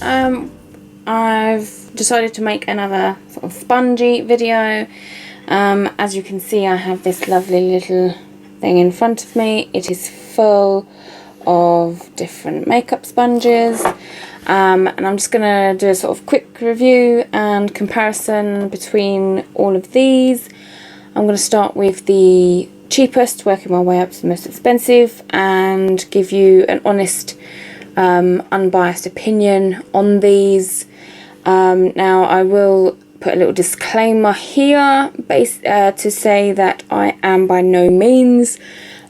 I've decided to make another sort of spongy video. As you can see, I have this lovely little thing in front of me. It is full of different makeup sponges, and I'm just going to do a sort of quick review and comparison between all of these. I'm going to start with the cheapest, working my way up to the most expensive, and give you an honest, unbiased opinion on these. Now I will put a little disclaimer here to say that I am by no means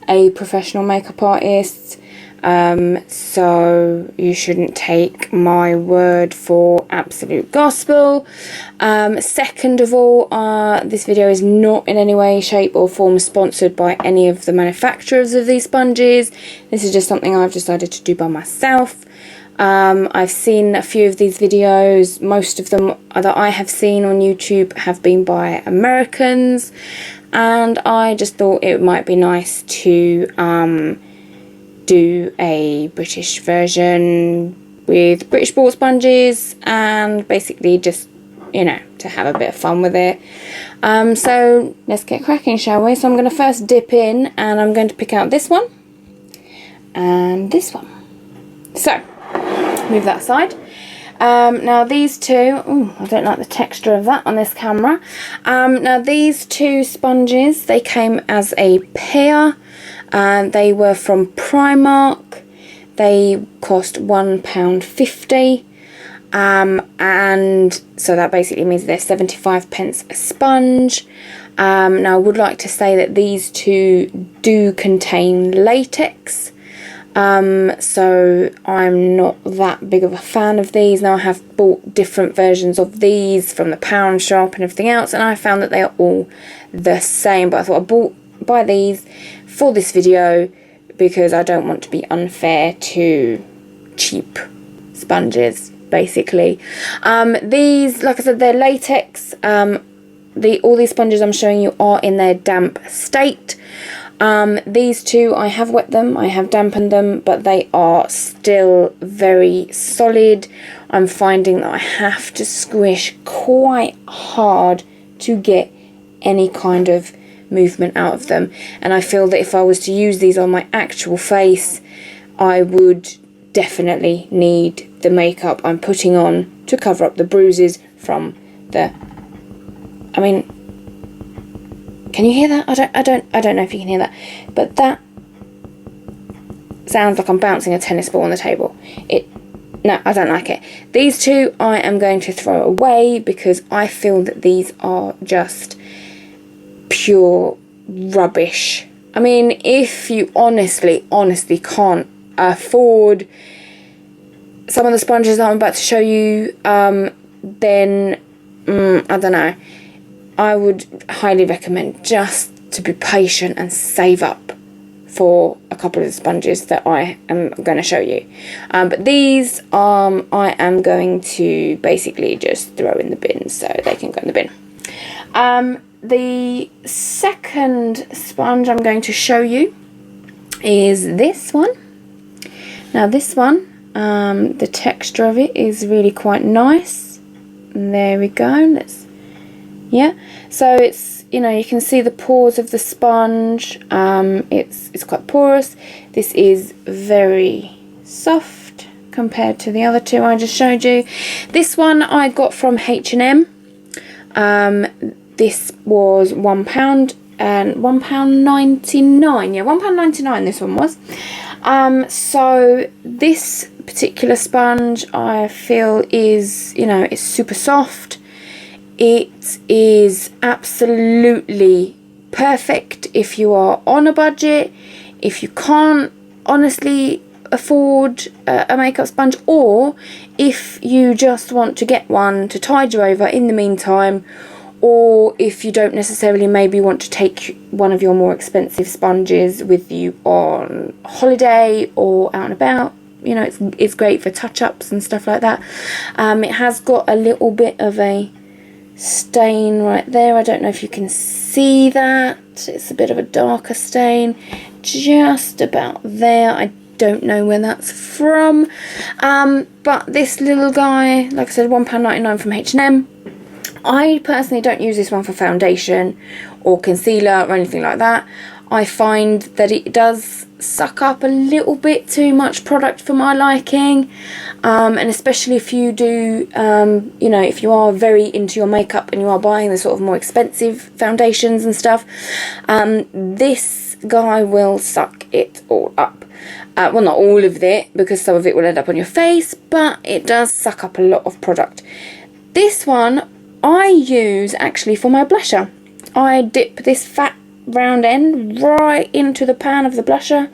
a professional makeup artist, so you shouldn't take my word for absolute gospel. Second of all, this video is not in any way, shape or form sponsored by any of the manufacturers of these sponges. This is just something I've decided to do by myself. I've seen a few of these videos. Most of them that I have seen on YouTube have been by Americans, and I just thought it might be nice to do a British version with British bought sponges, and basically just, you know, to have a bit of fun with it. So let's get cracking, shall we? So I'm going to first dip in, and I'm going to pick out this one and this one. So move that aside. Now these two, I don't like the texture of that on this camera. Now these two sponges, they came as a pair, and they were from Primark. They cost £1.50, and so that basically means they're 75p a sponge. Now I would like to say that these two do contain latex. So I'm not that big of a fan of these. Now I have bought different versions of these from the pound shop and everything else, and I found that they are all the same, but I thought I'd buy these for this video because I don't want to be unfair to cheap sponges, basically. These, like I said, they're latex. All these sponges I'm showing you are in their damp state. These two, I have wet them, I have dampened them, but they are still very solid. I'm finding that I have to squish quite hard to get any kind of movement out of them, and I feel that if I was to use these on my actual face, I would definitely need the makeup I'm putting on to cover up the bruises from the, I mean, can you hear that? I don't know if you can hear that, but that sounds like I'm bouncing a tennis ball on the table. No, I don't like it. These two I am going to throw away because I feel that these are just pure rubbish. I mean, if you honestly can't afford some of the sponges that I'm about to show you, then I don't know. I would highly recommend just to be patient and save up for a couple of the sponges that I am going to show you. But these I am going to basically just throw in the bin so they can go in the bin. The second sponge I'm going to show you is this one. Now this one, the texture of it is really quite nice. There we go. Yeah, so it's, you know, you can see the pores of the sponge. It's quite porous. This is very soft compared to the other two I just showed you. This one I got from H&M. This was £1 and £1.99. Yeah, £1.99 this one was. So this particular sponge I feel is, you know, it's super soft. It is absolutely perfect if you are on a budget, if you can't honestly afford a makeup sponge, or if you just want to get one to tide you over in the meantime, or if you don't necessarily maybe want to take one of your more expensive sponges with you on holiday or out and about. You know, it's great for touch-ups and stuff like that. It has got a little bit of a stain right there. I don't know if you can see that. It's a bit of a darker stain just about there. I don't know where that's from. But this little guy, like I said, £1.99 from H&M. I personally don't use this one for foundation or concealer or anything like that. I find that it does suck up a little bit too much product for my liking, and especially if you do, you know, if you are very into your makeup and you are buying the sort of more expensive foundations and stuff, this guy will suck it all up. Well, not all of it, because some of it will end up on your face, but it does suck up a lot of product. This one I use actually for my blusher. I dip this fat round end right into the pan of the blusher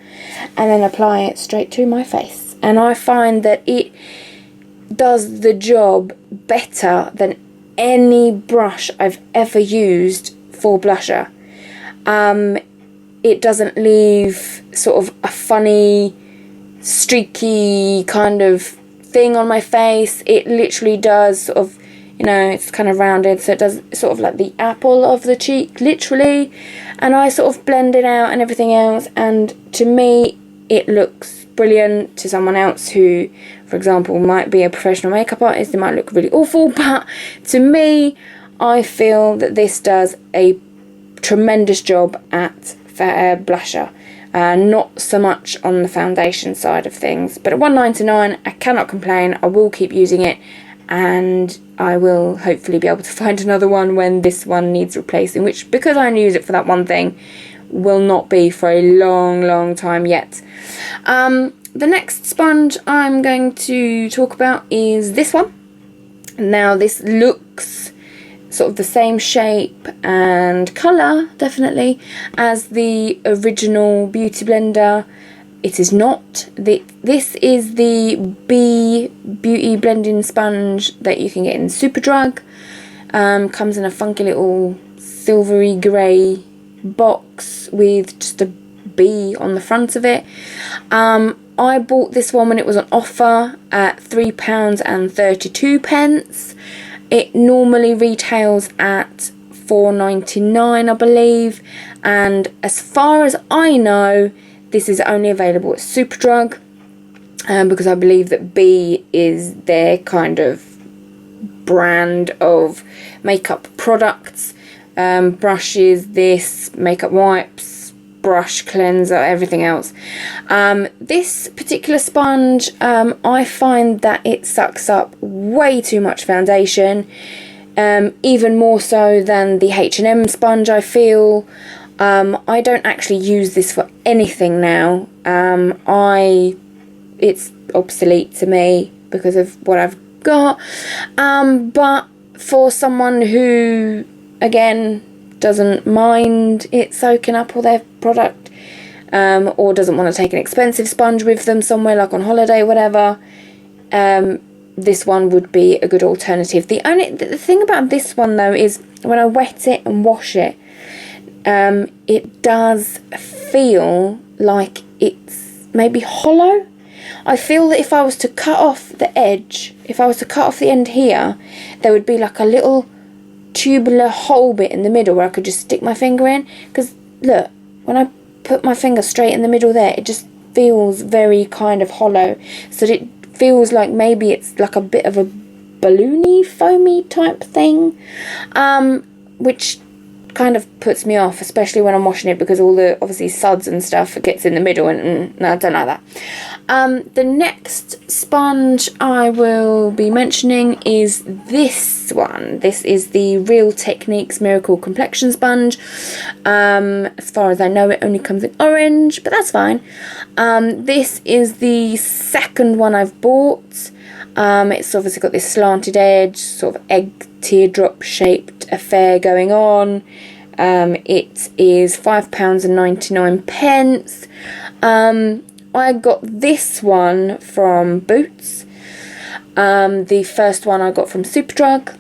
and then apply it straight to my face, and I find that it does the job better than any brush I've ever used for blusher. It doesn't leave sort of a funny streaky kind of thing on my face. It literally does sort of, you know, it's kind of rounded, so it does sort of like the apple of the cheek, literally. And I sort of blend it out and everything else, and to me it looks brilliant. To someone else who, for example, might be a professional makeup artist, it might look really awful, but to me, I feel that this does a tremendous job at blusher. Not so much on the foundation side of things, but at £1.99 I cannot complain. I will keep using it, and I will hopefully be able to find another one when this one needs replacing, which, because I only use it for that one thing, will not be for a long time yet. The next sponge I'm going to talk about is this one. Now, this looks sort of the same shape and colour, definitely, as the original Beautyblender. It is not. This is the B Beauty Blending Sponge that you can get in Superdrug. Comes in a funky little silvery grey box with just a B on the front of it. I bought this one when it was on offer at £3.32. It normally retails at £4.99, I believe, and as far as I know, this is only available at Superdrug, because I believe that B is their kind of brand of makeup products. Brushes, this, makeup wipes, brush cleanser, everything else. This particular sponge, I find that it sucks up way too much foundation, even more so than the H&M sponge, I feel. I don't actually use this for anything now. It's obsolete to me because of what I've got. But for someone who, again, doesn't mind it soaking up all their product, or doesn't want to take an expensive sponge with them somewhere, like on holiday, whatever, this one would be a good alternative. The thing about this one, though, is when I wet it and wash it, it does feel like it's maybe hollow. I feel that if I was to cut off the edge, if I was to cut off the end here, there would be like a little tubular hole bit in the middle where I could just stick my finger in. Because look, when I put my finger straight in the middle there, it just feels very kind of hollow. So it feels like maybe it's like a bit of a balloony, foamy type thing, which kind of puts me off, especially when I'm washing it, because all the obviously suds and stuff gets in the middle, and no, I don't like that. The next sponge I will be mentioning is this one. This is the Real Techniques Miracle Complexion Sponge. As far as I know, it only comes in orange, but that's fine. This is the second one I've bought. It's obviously got this slanted edge, sort of egg teardrop shaped affair going on. It is £5.99. I got this one from Boots. The first one I got from Superdrug.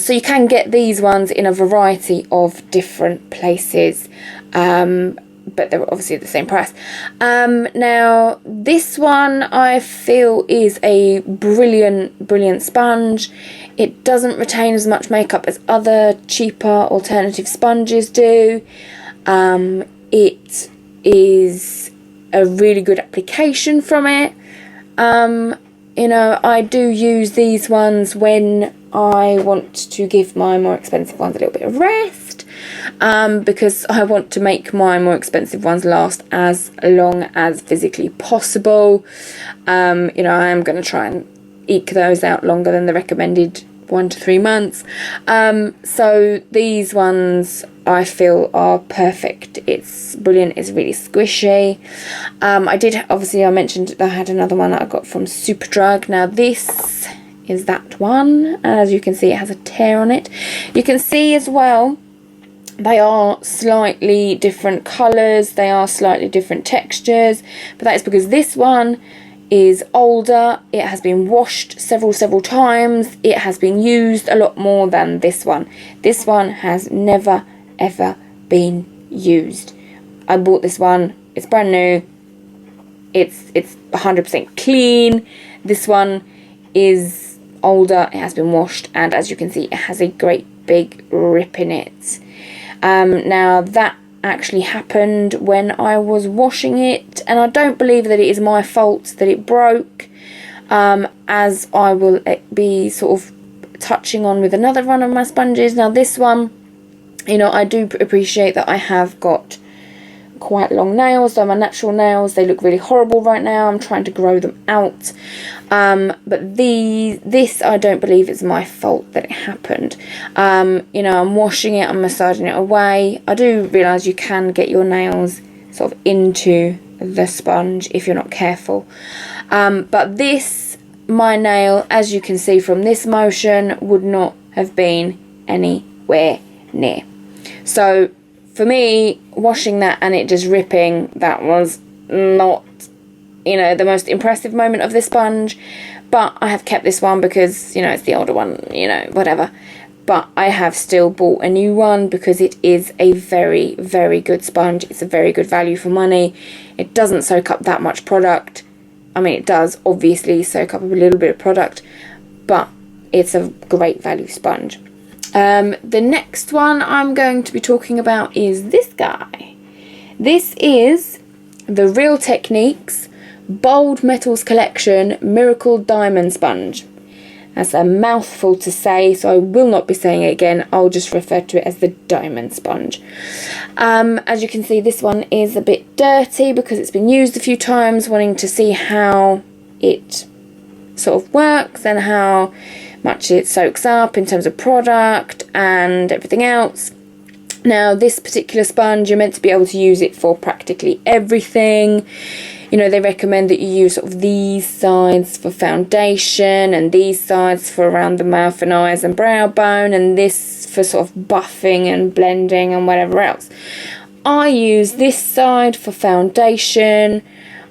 So you can get these ones in a variety of different places, but they're obviously at the same price. Now, this one I feel is a brilliant sponge. It doesn't retain as much makeup as other cheaper alternative sponges do. It is a really good application from it. You know, I do use these ones when I want to give my more expensive ones a little bit of rest, because I want to make my more expensive ones last as long as physically possible. You know, I am going to try and eke those out longer than the recommended 1 to 3 months. So these ones I feel are perfect. It's brilliant. It's really squishy. I mentioned that I had another one that I got from Superdrug. Now this is that one. As you can see, it has a tear on it. You can see as well, they are slightly different colours. They are slightly different textures. But that is because this one is older, it has been washed several times, it has been used a lot more than this one. This one has never ever been used. I bought this one, it's brand new, it's 100% clean. This one is older, it has been washed, and as you can see, it has a great big rip in it. Now that actually happened when I was washing it, and I don't believe that it is my fault that it broke, as I will be sort of touching on with another one of my sponges. Now this one, you know, I do appreciate that I have got quite long nails. They're my natural nails, they look really horrible right now. I'm trying to grow them out, but this I don't believe it's my fault that it happened. You know, I'm washing it, I'm massaging it away. I do realise you can get your nails sort of into the sponge if you're not careful, but this, my nail, as you can see from this motion, would not have been anywhere near. So for me, washing that and it just ripping, that was not, you know, the most impressive moment of this sponge. But I have kept this one because, you know, it's the older one, you know, whatever. But I have still bought a new one because it is a very, very good sponge. It's a very good value for money. It doesn't soak up that much product. I mean, it does obviously soak up a little bit of product, but it's a great value sponge. The next one I'm going to be talking about is this guy. This is the Real Techniques Bold Metals Collection Miracle Diamond Sponge. That's a mouthful to say, so I will not be saying it again. I'll just refer to it as the diamond sponge. As you can see, this one is a bit dirty because it's been used a few times, wanting to see how it sort of works and how much it soaks up in terms of product and everything else. Now this particular sponge, you're meant to be able to use it for practically everything. You know, they recommend that you use sort of these sides for foundation and these sides for around the mouth and eyes and brow bone, and this for sort of buffing and blending and whatever else. I use this side for foundation.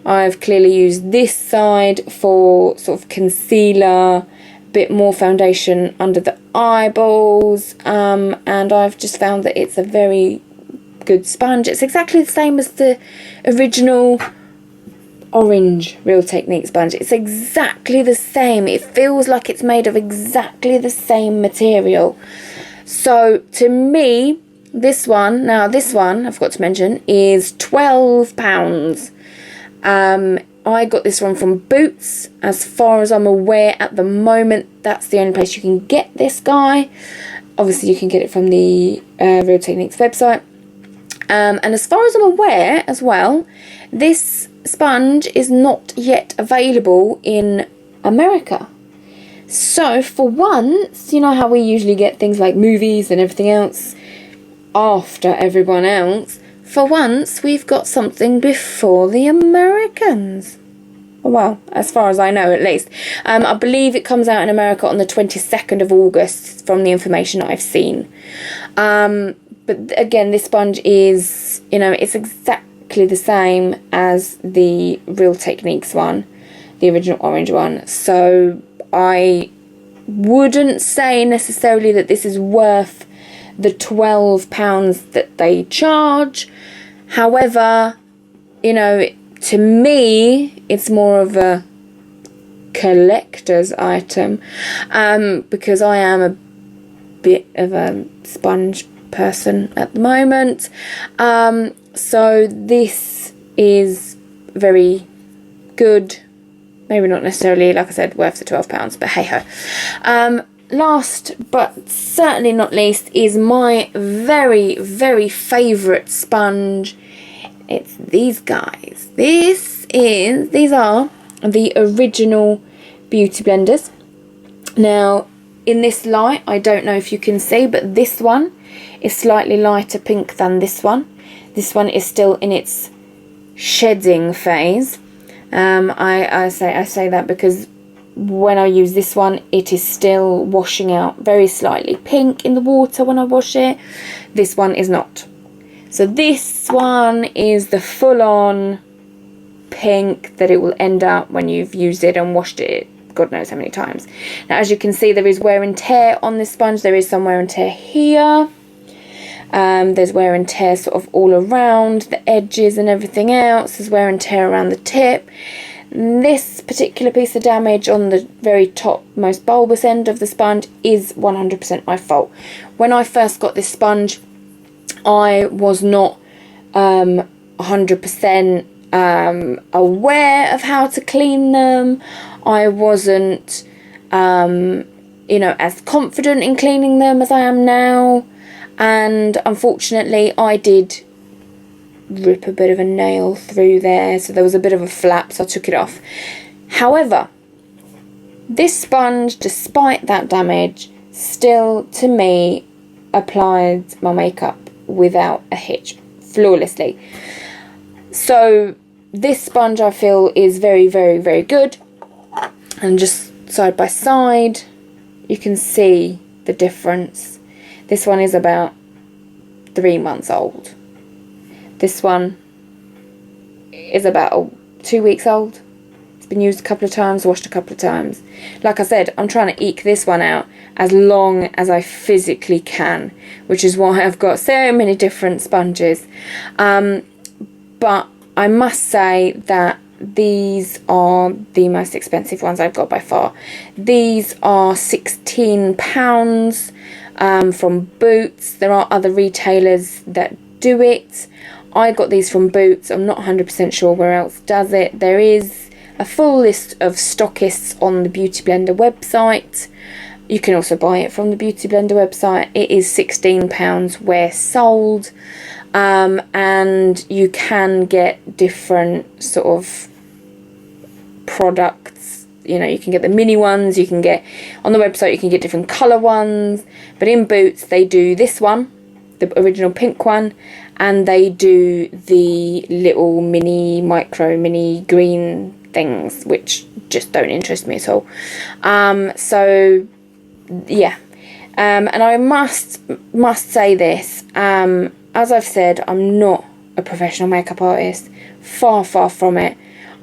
I've clearly used this side for sort of concealer, bit more foundation under the eyeballs, and I've just found that it's a very good sponge. It's exactly the same as the original orange Real Techniques sponge. It's exactly the same. It feels like it's made of exactly the same material. So to me, this one, now this one I forgot to mention, is £12. I got this one from Boots. As far as I'm aware at the moment, that's the only place you can get this guy. Obviously you can get it from the Real Techniques website, and as far as I'm aware as well, this sponge is not yet available in America. So for once, you know how we usually get things like movies and everything else after everyone else, for once we've got something before the Americans. Well, as far as I know at least. I believe it comes out in America on the 22nd of August from the information I've seen. But again, this sponge is, you know, it's exactly the same as the Real Techniques one, the original orange one. So I wouldn't say necessarily that this is worth the £12 that they charge. However, you know, to me, it's more of a collector's item, because I am a bit of a sponge person at the moment. So this is very good. Maybe not necessarily, like I said, worth the £12, but hey ho. Last but certainly not least is my very, very favourite sponge. It's these guys. These are the original Beauty Blenders. Now, in this light, I don't know if you can see, but this one is slightly lighter pink than this one. This one is still in its shedding phase. I say that because when I use this one, it is still washing out very slightly pink in the water when I wash it. This one is not. So this one is the full-on pink that it will end up when you've used it and washed it God knows how many times. Now, as you can see, there is wear and tear on this sponge. There is some wear and tear here. There's wear and tear sort of all around the edges and everything else. There's wear and tear around the tip. This particular piece of damage on the very top most bulbous end of the sponge is 100% my fault. When I first got this sponge, I was not 100% aware of how to clean them. I wasn't you know, as confident in cleaning them as I am now, and unfortunately I did rip a bit of a nail through there, so there was a bit of a flap, so I took it off. However, this sponge, despite that damage, still to me applied my makeup without a hitch, flawlessly. So this sponge I feel is very, very, very good. And just side by side you can see the difference. This one is about 3 months old. This one is about 2 weeks old. It's been used a couple of times, washed a couple of times. Like I said, I'm trying to eke this one out as long as I physically can, which is why I've got so many different sponges. But I must say that these are the most expensive ones I've got by far. These are £16 from Boots. There are other retailers that do it. I got these from Boots. I'm not 100% sure where else does it. There is a full list of stockists on the Beautyblender website. You can also buy it from the Beautyblender website. It is £16 where sold. And you can get different sort of products. You know, you can get the mini ones, you can get, on the website you can get different colour ones, but in Boots they do this one, the original pink one, and they do the little mini green things, which just don't interest me at all. So yeah, and I must say this, as I've said, I'm not a professional makeup artist, far from it.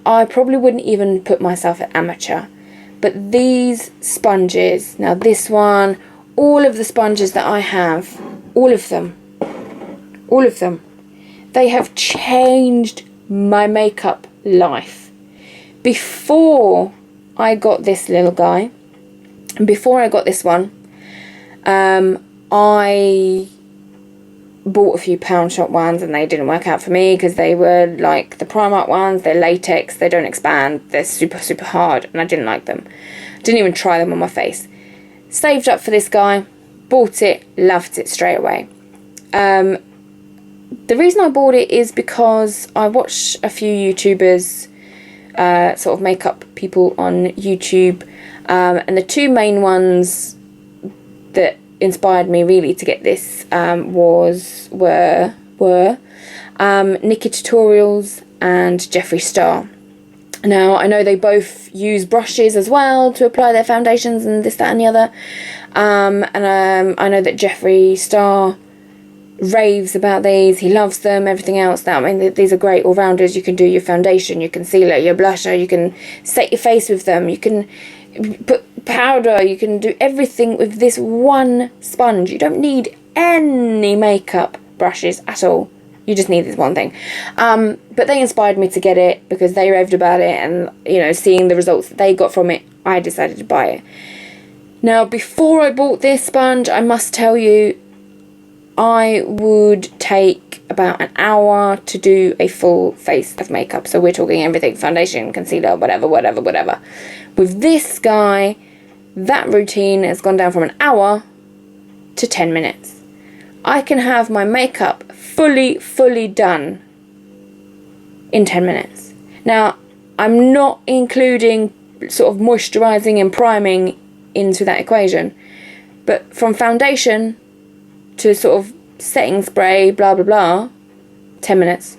I probably wouldn't even put myself at amateur, but these sponges, now this one, all of the sponges that I have, all of them, they have changed my makeup life. Before I got this little guy, and before I got this one, I bought a few pound shop ones and they didn't work out for me because they were like the Primark ones. They're latex, they don't expand, they're super hard, and I didn't like them. Didn't even try them on my face. Saved up for this guy, bought it, loved it straight away. The reason I bought it is because I watch a few YouTubers, sort of makeup people on YouTube, and the two main ones that inspired me really to get this were Nikki Tutorials and Jeffree Star. Now, I know they both use brushes as well to apply their foundations and this, that and the other. I know that Jeffree Star raves about these. He loves them, everything else. Now, I mean, these are great all-rounders. You can do your foundation, your concealer, your blusher. You can set your face with them. You can put powder. You can do everything with this one sponge. You don't need any makeup brushes at all. You just need this one thing. But they inspired me to get it because they raved about it, and, you know, seeing the results that they got from it, I decided to buy it. Now, before I bought this sponge, I must tell you, I would take a about an hour to do a full face of makeup. So we're talking everything, foundation, concealer, whatever. With this guy, that routine has gone down from an hour to 10 minutes. I can have my makeup fully done in 10 minutes. Now, I'm not including sort of moisturising and priming into that equation, but from foundation to sort of setting spray, blah blah blah, 10 minutes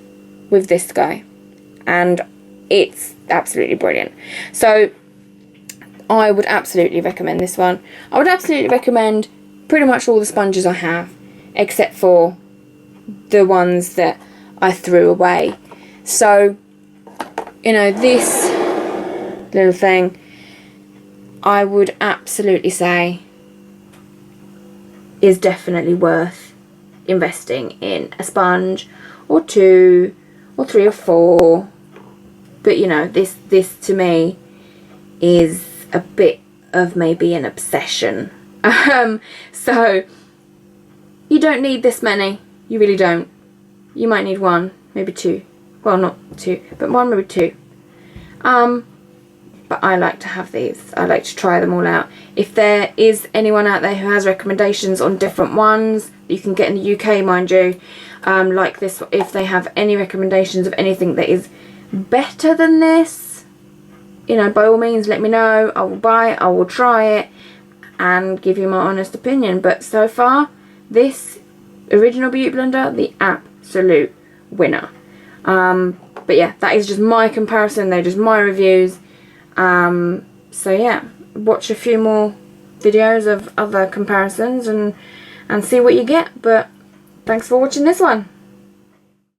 with this guy, and it's absolutely brilliant. So I would absolutely recommend this one. I would absolutely recommend pretty much all the sponges I have, except for the ones that I threw away. So, you know, this little thing, I would absolutely say is definitely worth investing in a sponge or 2 or 3 or 4. But you know, this to me is a bit of maybe an obsession. So you don't need this many, you really don't. You might need 1, maybe 2. Well, not 2, but 1, maybe 2. But I like to have these. I like to try them all out. If there is anyone out there who has recommendations on different ones, you can get in the UK, mind you, like this, if they have any recommendations of anything that is better than this, you know, by all means let me know. I will buy it, I will try it, and give you my honest opinion. But so far, this original Beautyblender, the absolute winner. But yeah, that is just my comparison. They're just my reviews. So yeah, watch a few more videos of other comparisons and see what you get. But thanks for watching this one.